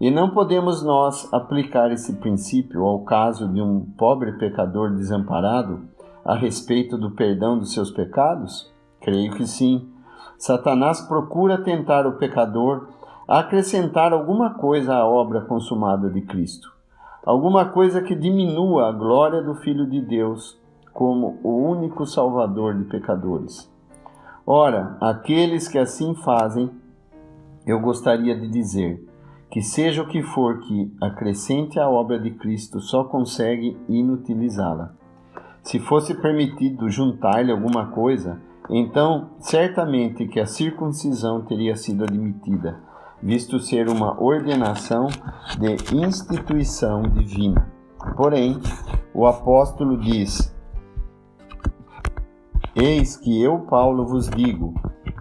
E não podemos nós aplicar esse princípio ao caso de um pobre pecador desamparado a respeito do perdão dos seus pecados? Creio que sim. Satanás procura tentar o pecador a acrescentar alguma coisa à obra consumada de Cristo, alguma coisa que diminua a glória do Filho de Deus como o único Salvador de pecadores. Ora, aqueles que assim fazem, eu gostaria de dizer que seja o que for que acrescente à obra de Cristo, só consegue inutilizá-la. Se fosse permitido juntar-lhe alguma coisa, então certamente que a circuncisão teria sido admitida, visto ser uma ordenação de instituição divina. Porém, o apóstolo diz: eis que eu, Paulo, vos digo,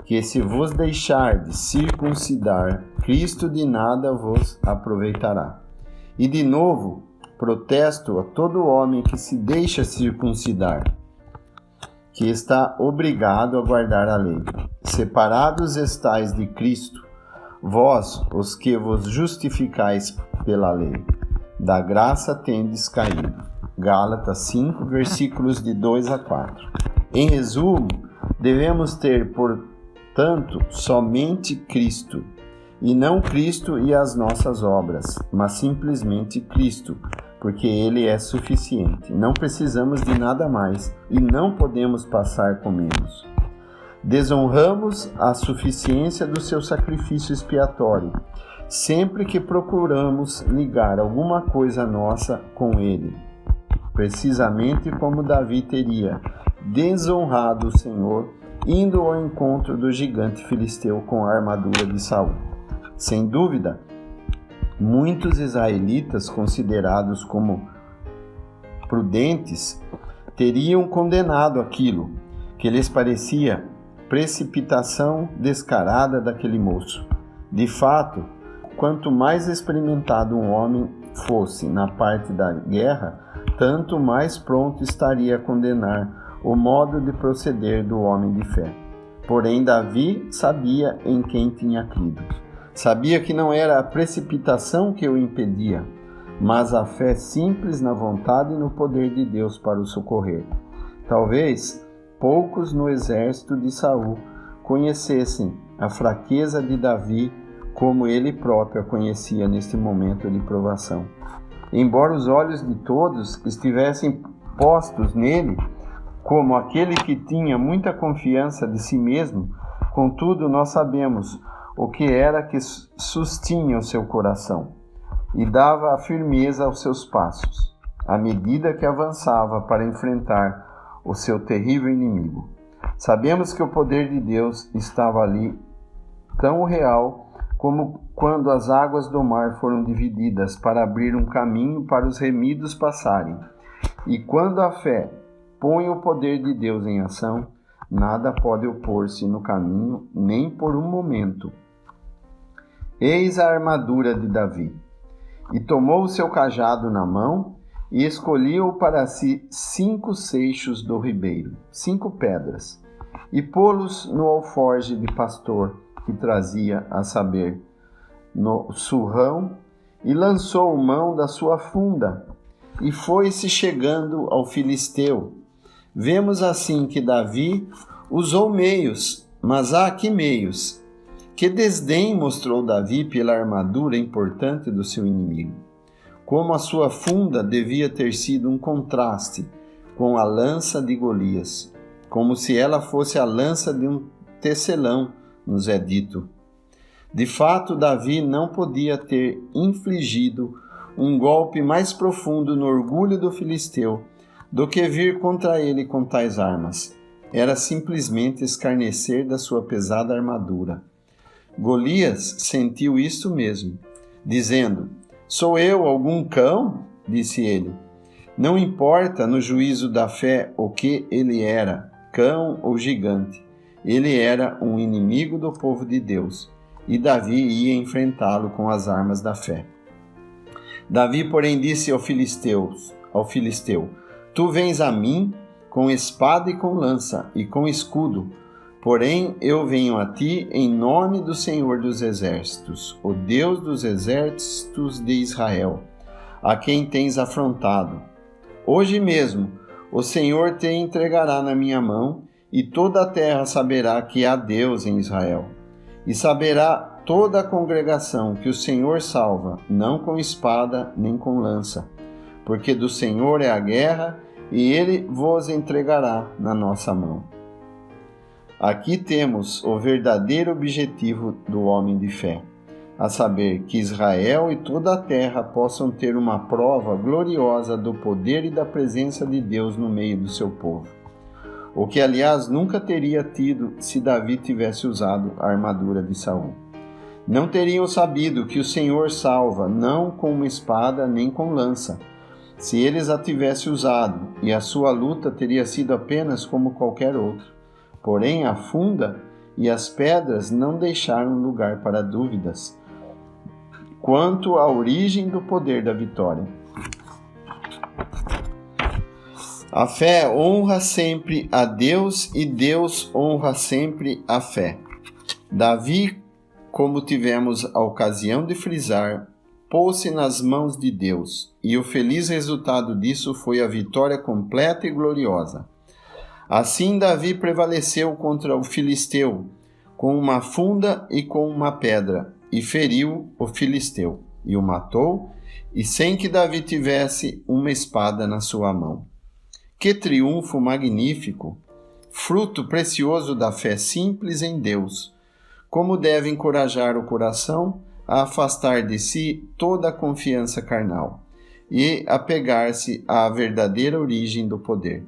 que se vos deixardes circuncidar, Cristo de nada vos aproveitará. E de novo, protesto a todo homem que se deixa circuncidar, que está obrigado a guardar a lei. Separados estais de Cristo, vós, os que vos justificais pela lei, da graça tendes caído. Gálatas 5, versículos de 2 a 4. Em resumo, devemos ter, portanto, somente Cristo, e não Cristo e as nossas obras, mas simplesmente Cristo, porque Ele é suficiente. Não precisamos de nada mais e não podemos passar com menos. Desonramos a suficiência do seu sacrifício expiatório, sempre que procuramos ligar alguma coisa nossa com Ele, precisamente como Davi teria desonrado o Senhor, indo ao encontro do gigante filisteu com a armadura de Saul. Sem dúvida, muitos israelitas considerados como prudentes teriam condenado aquilo que lhes parecia precipitação descarada daquele moço. De fato, quanto mais experimentado um homem fosse na parte da guerra, tanto mais pronto estaria a condenar o modo de proceder do homem de fé. Porém, Davi sabia em quem tinha crido. Sabia que não era a precipitação que o impedia, mas a fé simples na vontade e no poder de Deus para o socorrer. Talvez poucos no exército de Saul conhecessem a fraqueza de Davi como ele próprio a conhecia neste momento de provação. Embora os olhos de todos estivessem postos nele, como aquele que tinha muita confiança de si mesmo, contudo nós sabemos o que era que sustinha o seu coração e dava a firmeza aos seus passos, à medida que avançava para enfrentar o seu terrível inimigo. Sabemos que o poder de Deus estava ali tão real como quando as águas do mar foram divididas para abrir um caminho para os remidos passarem. E quando a fé põe o poder de Deus em ação, nada pode opor-se no caminho, nem por um momento. Eis a armadura de Davi. E tomou o seu cajado na mão e escolheu para si 5 seixos do ribeiro, 5 pedras, e pô-los no alforje de pastor que trazia, a saber, no surrão, e lançou mão da sua funda, e foi-se chegando ao filisteu. Vemos assim que Davi usou meios, mas há que meios? Que desdém mostrou Davi pela armadura importante do seu inimigo. Como a sua funda devia ter sido um contraste com a lança de Golias, como se ela fosse a lança de um tecelão, nos é dito. De fato, Davi não podia ter infligido um golpe mais profundo no orgulho do filisteu do que vir contra ele com tais armas. Era simplesmente escarnecer da sua pesada armadura. Golias sentiu isso mesmo, dizendo: sou eu algum cão? Disse ele. Não importa no juízo da fé o que ele era, cão ou gigante. Ele era um inimigo do povo de Deus, e Davi ia enfrentá-lo com as armas da fé. Davi, porém, disse ao filisteu: tu vens a mim com espada e com lança e com escudo, Porém, eu venho a ti em nome do Senhor dos Exércitos, o Deus dos Exércitos de Israel, a quem tens afrontado. Hoje mesmo o Senhor te entregará na minha mão, e toda a terra saberá que há Deus em Israel. E saberá toda a congregação que o Senhor salva, não com espada nem com lança, porque do Senhor é a guerra, e ele vos entregará na nossa mão. Aqui temos o verdadeiro objetivo do homem de fé, a saber, que Israel e toda a terra possam ter uma prova gloriosa do poder e da presença de Deus no meio do seu povo. O que, aliás, nunca teria tido se Davi tivesse usado a armadura de Saul. Não teriam sabido que o Senhor salva, não com uma espada nem com lança, se eles a tivessem usado, e a sua luta teria sido apenas como qualquer outra. Porém, a funda e as pedras não deixaram lugar para dúvidas quanto à origem do poder da vitória. A fé honra sempre a Deus e Deus honra sempre a fé. Davi, como tivemos a ocasião de frisar, pôs-se nas mãos de Deus, e o feliz resultado disso foi a vitória completa e gloriosa. Assim Davi prevaleceu contra o filisteu, com uma funda e com uma pedra, e feriu o filisteu, e o matou, e sem que Davi tivesse uma espada na sua mão. Que triunfo magnífico! Fruto precioso da fé simples em Deus! Como deve encorajar o coração a afastar de si toda a confiança carnal e apegar-se à verdadeira origem do poder.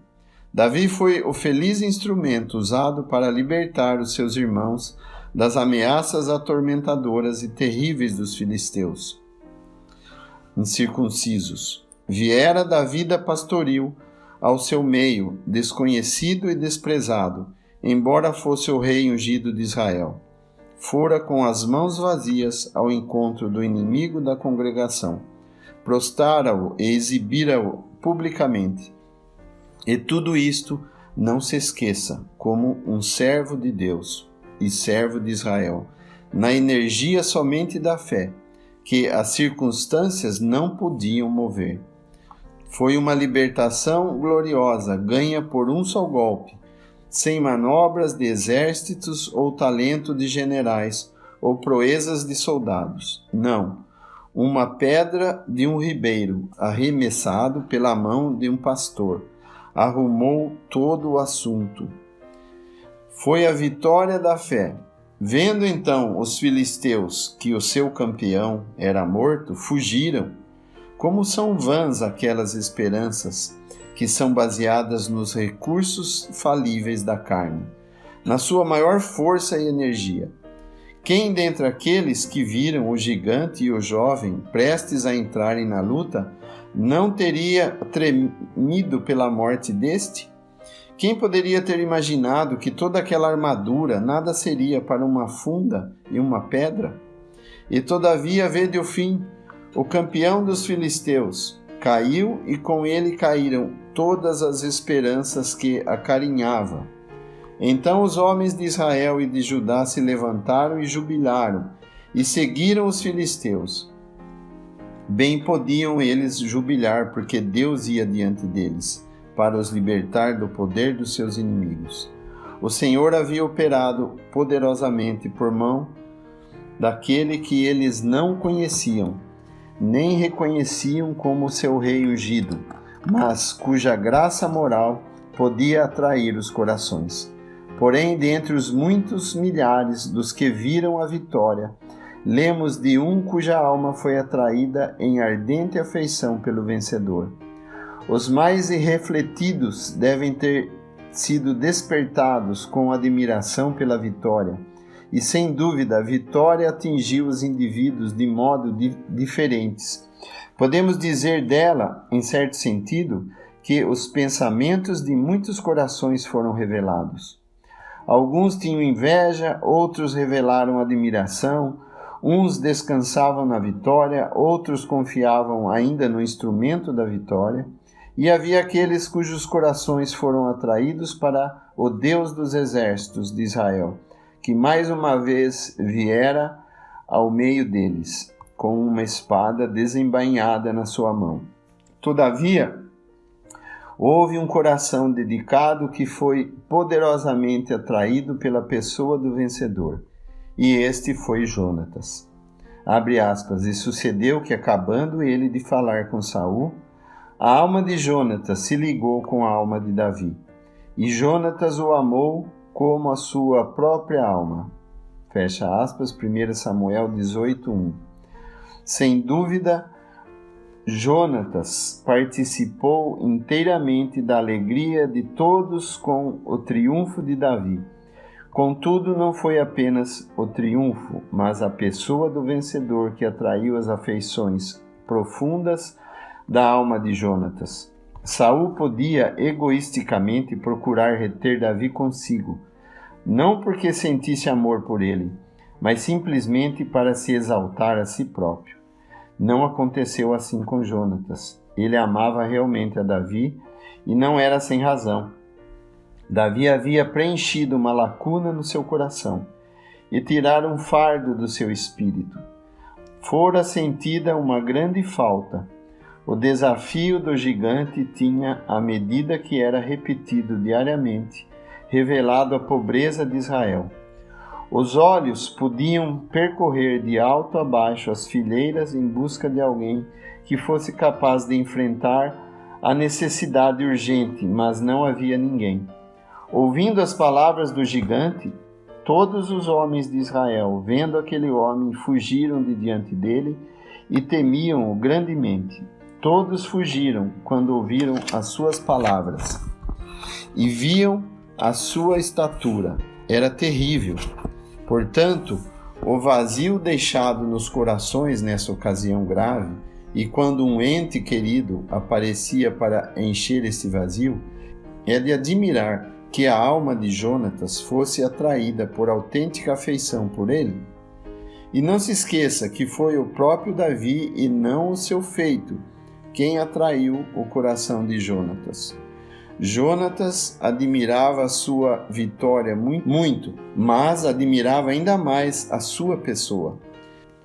Davi foi o feliz instrumento usado para libertar os seus irmãos das ameaças atormentadoras e terríveis dos filisteus incircuncisos. Viera da vida pastoril ao seu meio, desconhecido e desprezado, embora fosse o rei ungido de Israel. Fora com as mãos vazias ao encontro do inimigo da congregação, prostrara-o e exibira-o publicamente. E tudo isto não se esqueça, como um servo de Deus e servo de Israel, na energia somente da fé, que as circunstâncias não podiam mover. Foi uma libertação gloriosa, ganha por um só golpe, sem manobras de exércitos ou talento de generais ou proezas de soldados. Não, uma pedra de um ribeiro, arremessado pela mão de um pastor, arrumou todo o assunto. Foi a vitória da fé. Vendo então os filisteus que o seu campeão era morto, fugiram. Como são vãs aquelas esperanças que são baseadas nos recursos falíveis da carne, na sua maior força e energia. Quem dentre aqueles que viram o gigante e o jovem prestes a entrarem na luta não teria tremido pela morte deste? Quem poderia ter imaginado que toda aquela armadura nada seria para uma funda e uma pedra? E todavia, vede o fim, o campeão dos filisteus caiu e com ele caíram todas as esperanças que acarinhava. Então os homens de Israel e de Judá se levantaram e jubilaram, e seguiram os filisteus. Bem podiam eles jubilar, porque Deus ia diante deles, para os libertar do poder dos seus inimigos. O Senhor havia operado poderosamente por mão daquele que eles não conheciam, nem reconheciam como seu rei ungido, mas cuja graça moral podia atrair os corações. Porém, dentre os muitos milhares dos que viram a vitória, lemos de um cuja alma foi atraída em ardente afeição pelo vencedor. Os mais irrefletidos devem ter sido despertados com admiração pela vitória, e sem dúvida a vitória atingiu os indivíduos de modo diferentes. Podemos dizer dela, em certo sentido, que os pensamentos de muitos corações foram revelados. Alguns tinham inveja, outros revelaram admiração, uns descansavam na vitória, outros confiavam ainda no instrumento da vitória, e havia aqueles cujos corações foram atraídos para o Deus dos exércitos de Israel, que mais uma vez viera ao meio deles, com uma espada desembainhada na sua mão. Todavia, houve um coração dedicado que foi poderosamente atraído pela pessoa do vencedor, e este foi Jonatas. Abre aspas, e sucedeu que, acabando ele de falar com Saul, a alma de Jonatas se ligou com a alma de Davi, e Jonatas o amou como a sua própria alma. Fecha aspas, 1 Samuel 18:1. Sem dúvida, Jonatas participou inteiramente da alegria de todos com o triunfo de Davi. Contudo, não foi apenas o triunfo, mas a pessoa do vencedor que atraiu as afeições profundas da alma de Jonatas. Saul podia egoisticamente procurar reter Davi consigo, não porque sentisse amor por ele, mas simplesmente para se exaltar a si próprio. Não aconteceu assim com Jonatas. Ele amava realmente a Davi e não era sem razão. Davi havia preenchido uma lacuna no seu coração e tirado um fardo do seu espírito. Fora sentida uma grande falta. O desafio do gigante tinha, à medida que era repetido diariamente, revelado a pobreza de Israel. Os olhos podiam percorrer de alto a baixo as fileiras em busca de alguém que fosse capaz de enfrentar a necessidade urgente, mas não havia ninguém. Ouvindo as palavras do gigante, todos os homens de Israel, vendo aquele homem, fugiram de diante dele e temiam-o grandemente. Todos fugiram quando ouviram as suas palavras e viam a sua estatura. Era terrível. Portanto, o vazio deixado nos corações nessa ocasião grave, e quando um ente querido aparecia para encher esse vazio, é de admirar que a alma de Jonatas fosse atraída por autêntica afeição por ele. E não se esqueça que foi o próprio Davi e não o seu feito quem atraiu o coração de Jonatas. Jonatas admirava a sua vitória muito, mas admirava ainda mais a sua pessoa.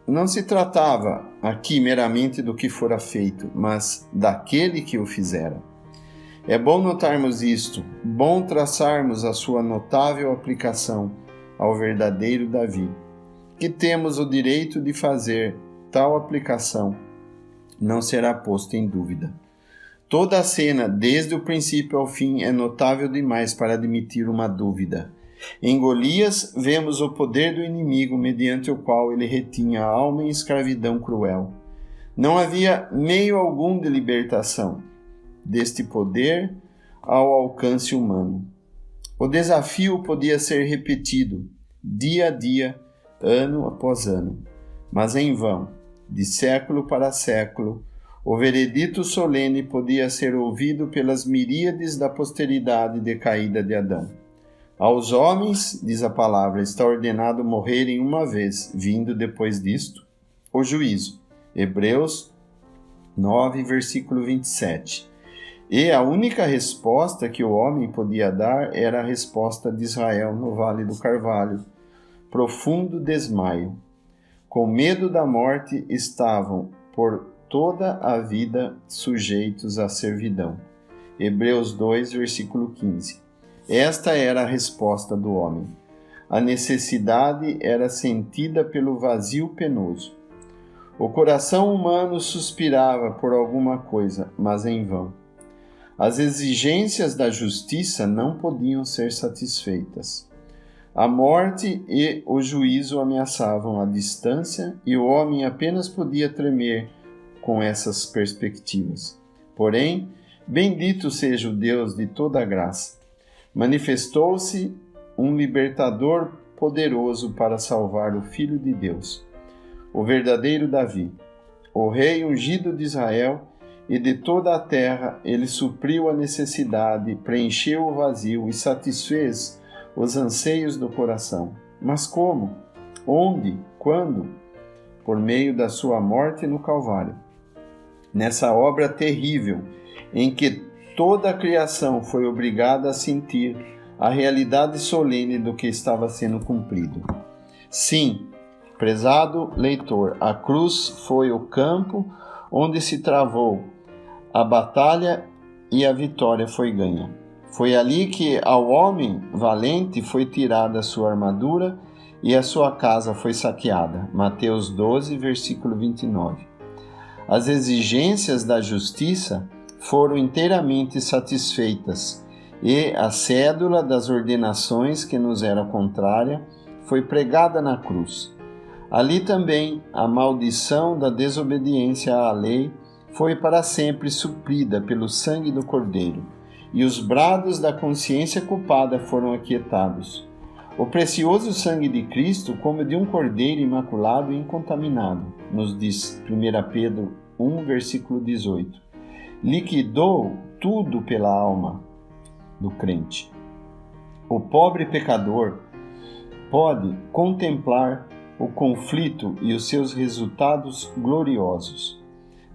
Não se tratava aqui meramente do que fora feito, mas daquele que o fizera. É bom notarmos isto, bom traçarmos a sua notável aplicação ao verdadeiro Davi, que temos o direito de fazer tal aplicação, não será posto em dúvida. Toda a cena, desde o princípio ao fim, é notável demais para admitir uma dúvida. Em Golias, vemos o poder do inimigo mediante o qual ele retinha a alma em escravidão cruel. Não havia meio algum de libertação deste poder ao alcance humano. O desafio podia ser repetido, dia a dia, ano após ano, mas em vão, de século para século. O veredito solene podia ser ouvido pelas miríades da posteridade decaída de Adão. Aos homens, diz a palavra, está ordenado morrerem uma vez, vindo depois disto o juízo. Hebreus 9, versículo 27. E a única resposta que o homem podia dar era a resposta de Israel no Vale do Carvalho, profundo desmaio. Com medo da morte estavam por toda a vida sujeitos à servidão. Hebreus 2, versículo 15. Esta era a resposta do homem. A necessidade era sentida pelo vazio penoso. O coração humano suspirava por alguma coisa, mas em vão. As exigências da justiça não podiam ser satisfeitas. A morte e o juízo ameaçavam à distância e o homem apenas podia tremer com essas perspectivas. Porém, bendito seja o Deus de toda a graça. Manifestou-se um libertador poderoso para salvar o Filho de Deus, o verdadeiro Davi, o rei ungido de Israel e de toda a terra. Ele supriu a necessidade, preencheu o vazio e satisfez os anseios do coração. Mas como? Onde? Quando? Por meio da sua morte no Calvário. Nessa obra terrível, em que toda a criação foi obrigada a sentir a realidade solene do que estava sendo cumprido. Sim, prezado leitor, a cruz foi o campo onde se travou a batalha e a vitória foi ganha. Foi ali que ao homem valente foi tirada a sua armadura e a sua casa foi saqueada. Mateus 12, versículo 29. As exigências da justiça foram inteiramente satisfeitas e a cédula das ordenações que nos era contrária foi pregada na cruz. Ali também a maldição da desobediência à lei foi para sempre suprida pelo sangue do Cordeiro, e os brados da consciência culpada foram aquietados. O precioso sangue de Cristo, como de um cordeiro imaculado e incontaminado, nos diz 1 Pedro 1, versículo 18, liquidou tudo pela alma do crente. O pobre pecador pode contemplar o conflito e os seus resultados gloriosos.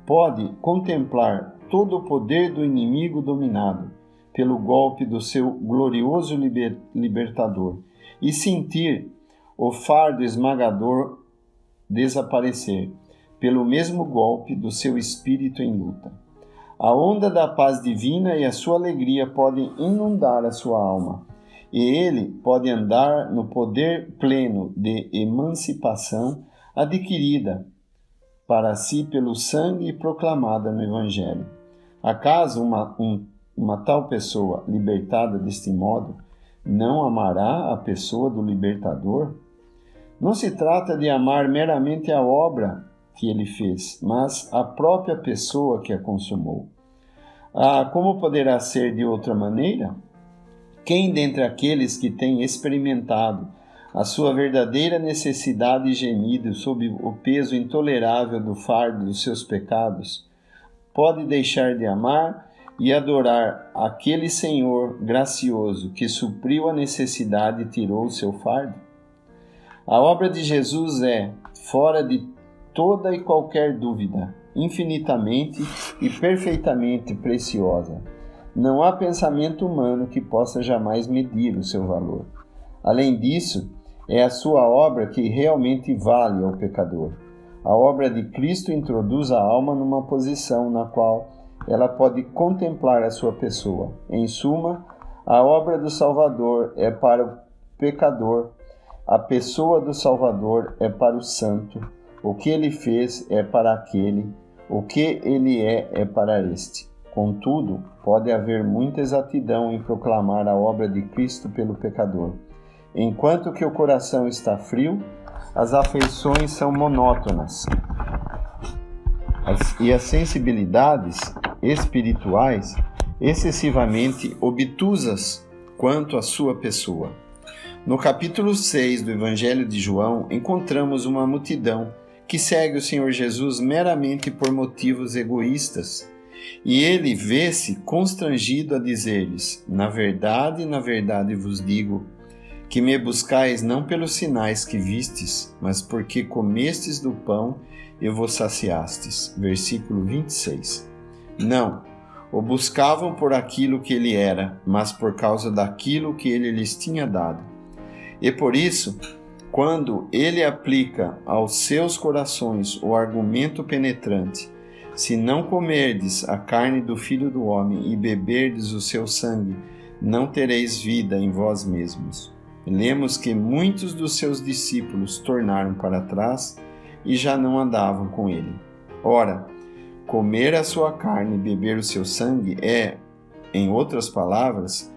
Pode contemplar todo o poder do inimigo dominado pelo golpe do seu glorioso libertador e sentir o fardo esmagador desaparecer pelo mesmo golpe do seu espírito em luta. A onda da paz divina e a sua alegria podem inundar a sua alma, e ele pode andar no poder pleno de emancipação adquirida para si pelo sangue proclamada no Evangelho. Acaso uma tal pessoa libertada deste modo não amará a pessoa do libertador? Não se trata de amar meramente a obra que ele fez, mas a própria pessoa que a consumou. Como poderá ser de outra maneira? Quem dentre aqueles que têm experimentado a sua verdadeira necessidade e gemido sob o peso intolerável do fardo dos seus pecados, pode deixar de amar e adorar aquele Senhor gracioso que supriu a necessidade e tirou o seu fardo? A obra de Jesus é, fora de toda e qualquer dúvida, infinitamente e perfeitamente preciosa. Não há pensamento humano que possa jamais medir o seu valor. Além disso, é a sua obra que realmente vale ao pecador. A obra de Cristo introduz a alma numa posição na qual ela pode contemplar a sua pessoa. Em suma, a obra do Salvador é para o pecador, a pessoa do Salvador é para o santo, o que ele fez é para aquele, o que ele é para este. Contudo, pode haver muita exatidão em proclamar a obra de Cristo pelo pecador. Enquanto que o coração está frio, as afeições são monótonas e as sensibilidades espirituais excessivamente obtusas quanto à sua pessoa. No capítulo 6 do Evangelho de João, encontramos uma multidão que segue o Senhor Jesus meramente por motivos egoístas. E ele vê-se constrangido a dizer-lhes: na verdade vos digo, que me buscais não pelos sinais que vistes, mas porque comestes do pão e vos saciastes. Versículo 26. Não, o buscavam por aquilo que ele era, mas por causa daquilo que ele lhes tinha dado. E por isso, quando ele aplica aos seus corações o argumento penetrante: se não comerdes a carne do Filho do Homem e beberdes o seu sangue, não tereis vida em vós mesmos. Lemos que muitos dos seus discípulos tornaram para trás e já não andavam com ele. Ora, comer a sua carne e beber o seu sangue é, em outras palavras,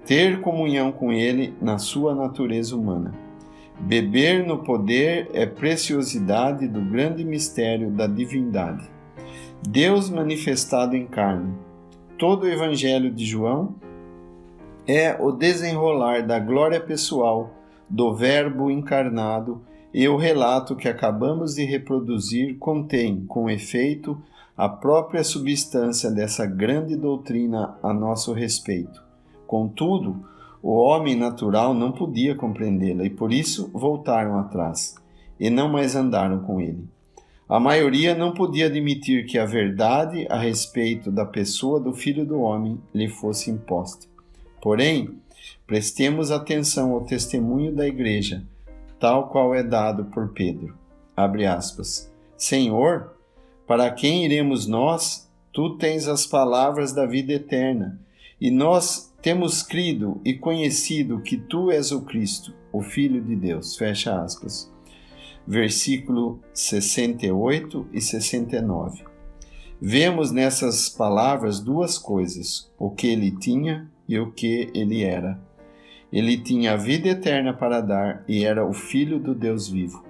ter comunhão com ele na sua natureza humana. Beber no poder é preciosidade do grande mistério da divindade. Deus manifestado em carne. Todo o Evangelho de João é o desenrolar da glória pessoal do Verbo encarnado, e o relato que acabamos de reproduzir contém, com efeito, a própria substância dessa grande doutrina a nosso respeito. Contudo, o homem natural não podia compreendê-la e por isso voltaram atrás, e não mais andaram com ele. A maioria não podia admitir que a verdade a respeito da pessoa do Filho do Homem lhe fosse imposta. Porém, Prestemos atenção ao testemunho da igreja, tal qual é dado por Pedro. Abre aspas. Senhor, para quem iremos nós? Tu tens as palavras da vida eterna, e nós temos crido e conhecido que tu és o Cristo, o Filho de Deus. Fecha aspas. Versículo 68 e 69. Vemos nessas palavras duas coisas, o que ele tinha e o que ele era. Ele tinha a vida eterna para dar e era o Filho do Deus vivo.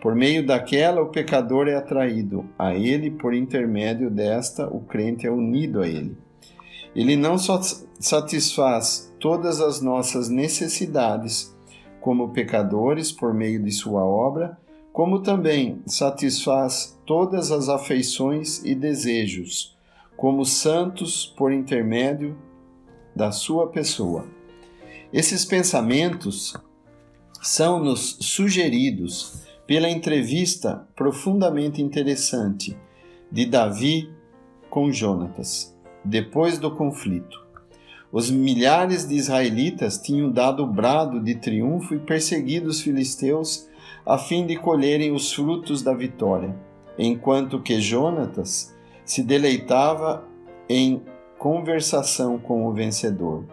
Por meio daquela, o pecador é atraído a ele, por intermédio desta, o crente é unido a ele. Ele não só satisfaz todas as nossas necessidades como pecadores por meio de sua obra, como também satisfaz todas as afeições e desejos, como santos por intermédio da sua pessoa. Esses pensamentos são-nos sugeridos pela entrevista profundamente interessante de Davi com Jonatas, depois do conflito. Os milhares de israelitas tinham dado o brado de triunfo e perseguido os filisteus a fim de colherem os frutos da vitória, enquanto que Jonatas se deleitava em conversação com o vencedor.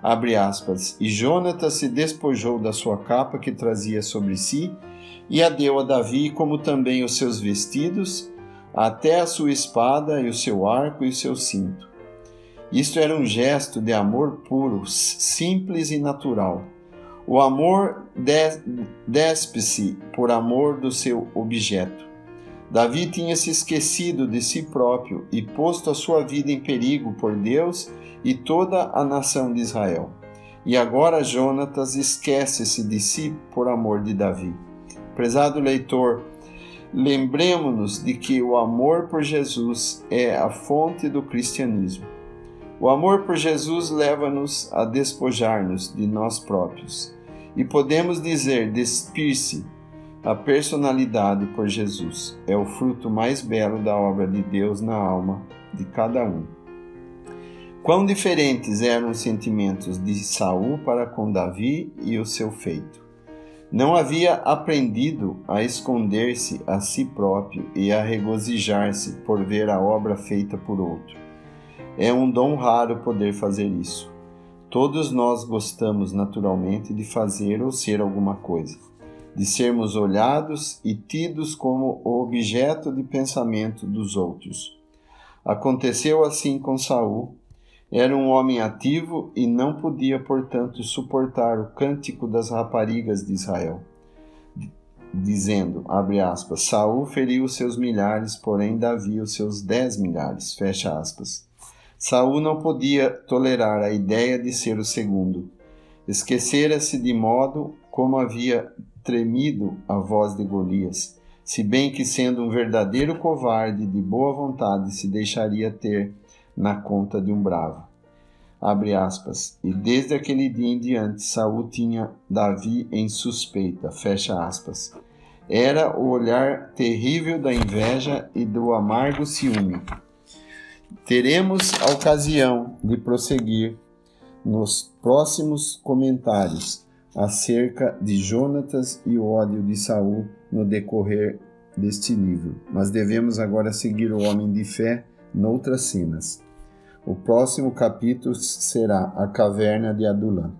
Abre aspas. E Jonatas se despojou da sua capa que trazia sobre si e a deu a Davi, como também os seus vestidos, até a sua espada e o seu arco e o seu cinto. Isto era um gesto de amor puro, simples e natural. O amor despe-se por amor do seu objeto. Davi tinha se esquecido de si próprio e posto a sua vida em perigo por Deus e toda a nação de Israel. E agora Jonatas esquece-se de si por amor de Davi. Prezado leitor, lembremos-nos de que o amor por Jesus é a fonte do cristianismo. O amor por Jesus leva-nos a despojar-nos de nós próprios. E podemos dizer, despir-se a personalidade por Jesus. É o fruto mais belo da obra de Deus na alma de cada um. Quão diferentes eram os sentimentos de Saul para com Davi e o seu feito. Não havia aprendido a esconder-se a si próprio e a regozijar-se por ver a obra feita por outro. É um dom raro poder fazer isso. Todos nós gostamos naturalmente de fazer ou ser alguma coisa, de sermos olhados e tidos como o objeto de pensamento dos outros. Aconteceu assim com Saul. Era um homem ativo e não podia, portanto, suportar o cântico das raparigas de Israel, dizendo, abre aspas, Saul feriu os seus milhares, porém Davi os seus 10 milhares, fecha aspas. Saul não podia tolerar a ideia de ser o segundo. Esquecera-se de modo como havia tremido a voz de Golias, se bem que, sendo um verdadeiro covarde de boa vontade, se deixaria ter na conta de um bravo. Abre aspas. E desde aquele dia em diante, Saul tinha Davi em suspeita. Fecha aspas. Era o olhar terrível da inveja e do amargo ciúme. Teremos a ocasião de prosseguir nos próximos comentários acerca de Jonatas e o ódio de Saul no decorrer deste livro, mas devemos agora seguir o homem de fé noutras cenas. O próximo capítulo será a caverna de Adulão.